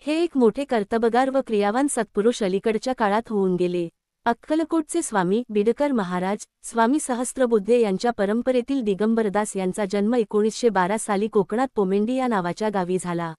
हे एक मोठे कर्तबगार व क्रियावान सत्पुरुष अलीकडच्या काळात होऊन गेले. अक्कलकोटचे स्वामी बिडकर महाराज स्वामी सहस्त्रबुद्धे यांच्या परंपरेतील दिगंबरदास यांचा जन्म 1912 साली कोकणात पोमेंडी या नावाच्या गावी झाला.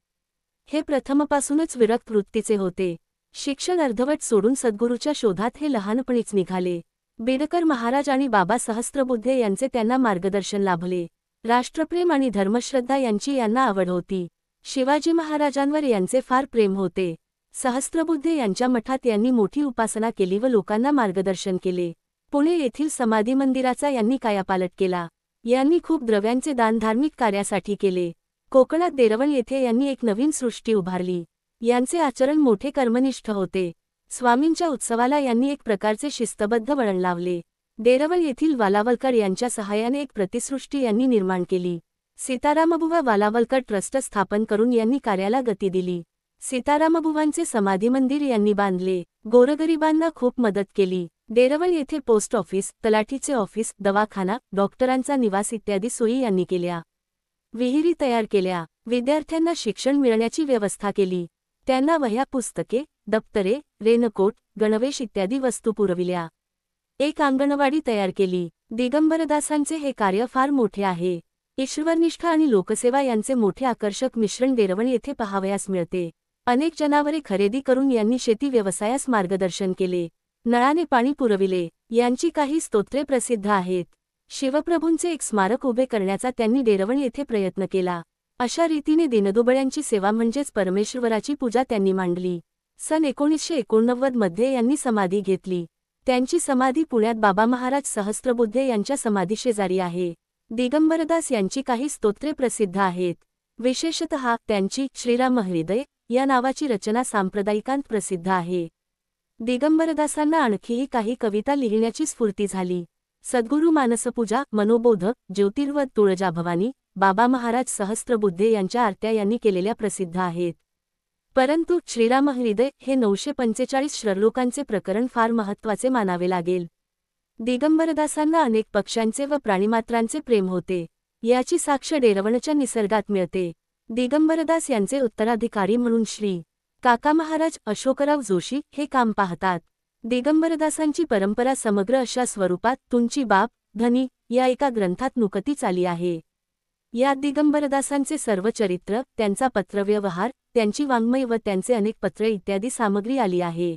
हे प्रथमपासूनच विरक्त वृत्तीचे होते. शिक्षण अर्धवट सोडून सद्गुरूच्या शोधात हे लहानपणीच निघाले. बिडकर महाराज आणि बाबा सहस्त्रबुद्धे यांचे त्यांना मार्गदर्शन लाभले. राष्ट्रप्रेम आणि धर्मश्रद्धा यांची यांना आवड होती. शिवाजी महाराजांवर यांचे फार प्रेम होते. सहस्त्रबुद्धे यांच्या मठात यांनी मोठी उपासना केली व लोकांना मार्गदर्शन केले. पुणे येथील समाधी मंदिराचा यांनी कायापालट केला. यांनी खूप द्रव्यांचे दान धार्मिक कार्यासाठी केले. कोकणात देरवण येथे यांनी एक नवीन सृष्टी उभारली. यांचे आचरण मोठे कर्मनिष्ठ होते. स्वामींच्या उत्सवाला यांनी एक प्रकारचे शिस्तबद्ध वळण लावले. देरवण येथील वालावलकर यांच्या सहाय्याने एक प्रतिसृष्टी यांनी निर्माण केली. सीतारामबुवा वालावलकर ट्रस्ट स्थापन करून यांनी कार्याला गती दिली. सीतारामबुवांचे समाधी मंदिर यांनी बांधले. गोरगरिबांना खूप मदत केली. देरवळ येथे पोस्ट ऑफिस, तलाठीचे ऑफिस, दवाखाना, डॉक्टरांचा निवास इत्यादी सोयी यांनी केल्या. विहिरी तयार केल्या. विद्यार्थ्यांना शिक्षण मिळण्याची व्यवस्था केली. त्यांना वह्या, पुस्तके, दप्तरे, रेनकोट, गणवेश इत्यादी वस्तू पुरविल्या. एक अंगणवाडी तयार केली. दिगंबरदासांचे हे कार्य फार मोठे आहे. ईश्वरनिष्ठा आणि लोकसेवा यांचे मोठे आकर्षक मिश्रण देरवण येथे पाहावयास मिळते. अनेक जनावरे खरेदी करून यांनी शेती व्यवसायास मार्गदर्शन केले. नळाने पाणी पुरविले. यांची काही स्तोत्रे प्रसिद्ध आहेत. शिवप्रभूंचे एक स्मारक उभे करण्याचा त्यांनी देरवण येथे प्रयत्न केला. अशा रीतीने दीनदुबळ्यांची सेवा म्हणजेच परमेश्वराची पूजा त्यांनी मांडली. सन 1989 मध्ये यांनी समाधी घेतली. त्यांची समाधी पुण्यात बाबा महाराज सहस्त्रबुद्धे यांच्या समाधीशेजारी आहे. दिगंबरदास यांची काही स्तोत्रे प्रसिद्ध आहेत. विशेषतः त्यांची श्रीरामहृदय या नावाची रचना सांप्रदायिकांत प्रसिद्ध आहे. दिगंबरदासांना आणखीही काही कविता लिहिण्याची स्फूर्ती झाली. सद्गुरू मानसपूजा, मनोबोध, ज्योतिर्वद, तुळजाभवानी, बाबा महाराज सहस्त्रबुद्धे यांच्या आरत्या यांनी केलेल्या प्रसिद्ध आहेत. परंतु श्रीरामहृदय हे 945 श्लोकांचे प्रकरण फार महत्त्वाचे मानावे लागेल. दिगंबरदासांना अनेक पक्ष्यांचे व प्राणीमात्रांचे प्रेम होते. याची साक्ष देरवणच्या निसर्गात मिळते. दिगंबरदास यांचे उत्तराधिकारी म्हणून श्री काका महाराज अशोकराव जोशी हे काम पाहतात. दिगंबरदासांची परंपरा समग्र अशा स्वरूपात तुमची बाप धनी या एका ग्रंथात नुकतीच आली आहे. यात दिगंबरदासांचे सर्व चरित्र, त्यांचा पत्रव्यवहार, त्यांची वाङ्मय व त्यांचे अनेक पत्रे इत्यादी सामग्री आली आहे.